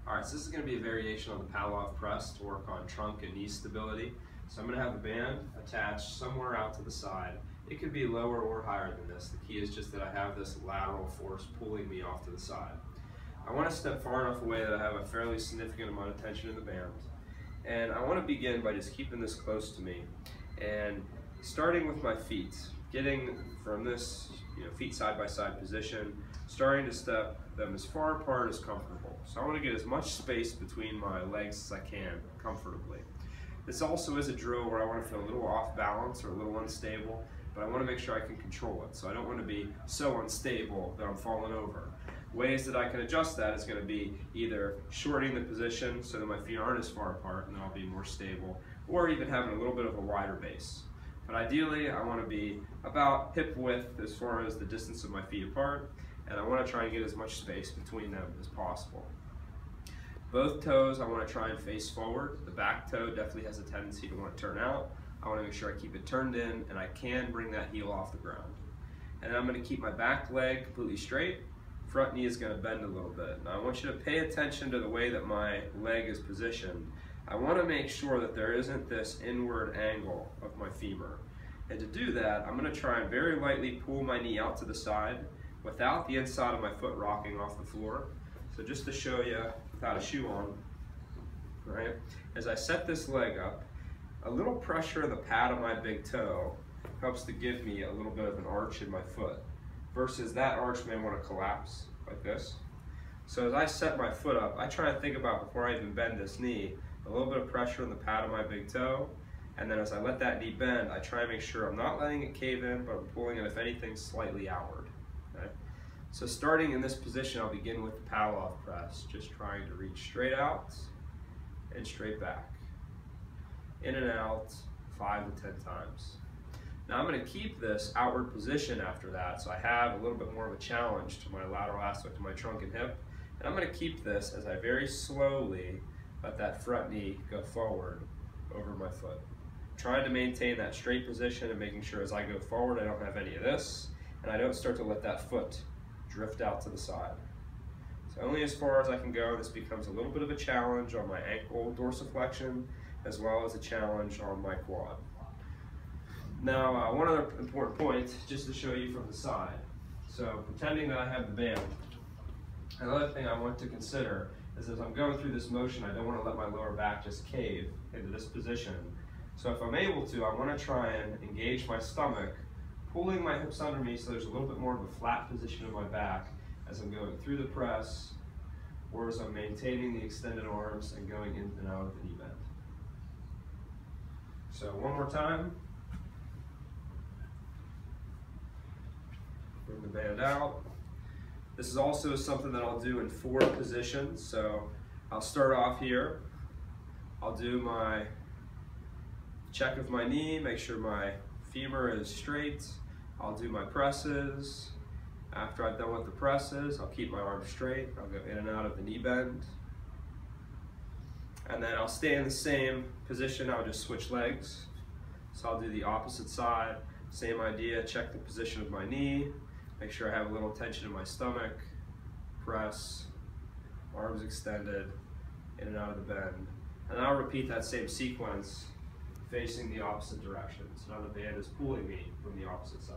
Alright, so this is going to be a variation on the Pallof press to work on trunk and knee stability. So I'm going to have the band attached somewhere out to the side. It could be lower or higher than this. The key is just that I have this lateral force pulling me off to the side. I want to step far enough away that I have a fairly significant amount of tension in the band. And I want to begin by just keeping this close to me and starting with my feet, getting from this feet side by side position, starting to step them as far apart as comfortable. So I want to get as much space between my legs as I can comfortably. This also is a drill where I want to feel a little off balance or a little unstable, but I want to make sure I can control it. So I don't want to be so unstable that I'm falling over. Ways that I can adjust that is going to be either shortening the position so that my feet aren't as far apart and then I'll be more stable, or even having a little bit of a wider base. But ideally, I want to be about hip width as far as the distance of my feet apart, and I want to try and get as much space between them as possible. Both toes I want to try and face forward. The back toe definitely has a tendency to want to turn out. I want to make sure I keep it turned in and I can bring that heel off the ground. And then I'm going to keep my back leg completely straight. Front knee is going to bend a little bit. Now I want you to pay attention to the way that my leg is positioned. I want to make sure that there isn't this inward angle of my femur. And to do that, I'm going to try and very lightly pull my knee out to the side without the inside of my foot rocking off the floor. So just to show you without a shoe on, right? As I set this leg up, a little pressure in the pad of my big toe helps to give me a little bit of an arch in my foot, versus that arch may want to collapse like this. So as I set my foot up, I try to think about, before I even bend this knee, a little bit of pressure in the pad of my big toe, and then as I let that knee bend, I try to make sure I'm not letting it cave in, but I'm pulling it, if anything, slightly outward. Okay? So starting in this position, I'll begin with the Pallof press, just trying to reach straight out and straight back. In and out 5 to 10 times. Now I'm going to keep this outward position after that, so I have a little bit more of a challenge to my lateral aspect of my trunk and hip. And I'm going to keep this as I very slowly let that front knee go forward over my foot. Trying to maintain that straight position and making sure as I go forward I don't have any of this, and I don't start to let that foot drift out to the side. So only as far as I can go. This becomes a little bit of a challenge on my ankle dorsiflexion, as well as a challenge on my quad. Now, one other important point, just to show you from the side. So, pretending that I have the band, another thing I want to consider is as I'm going through this motion, I don't want to let my lower back just cave into this position. So if I'm able to, I want to try and engage my stomach, pulling my hips under me so there's a little bit more of a flat position in my back as I'm going through the press, or as I'm maintaining the extended arms and going in and out of the knee bend. So one more time. Bring the band out. This is also something that I'll do in 4 positions. So I'll start off here. I'll do my check of my knee, make sure my femur is straight. I'll do my presses. After I've done with the presses, I'll keep my arms straight. I'll go in and out of the knee bend. And then I'll stay in the same position. I'll just switch legs. So I'll do the opposite side. Same idea, check the position of my knee. Make sure I have a little tension in my stomach, press, arms extended, in and out of the bend. And I'll repeat that same sequence facing the opposite direction. So now the band is pulling me from the opposite side.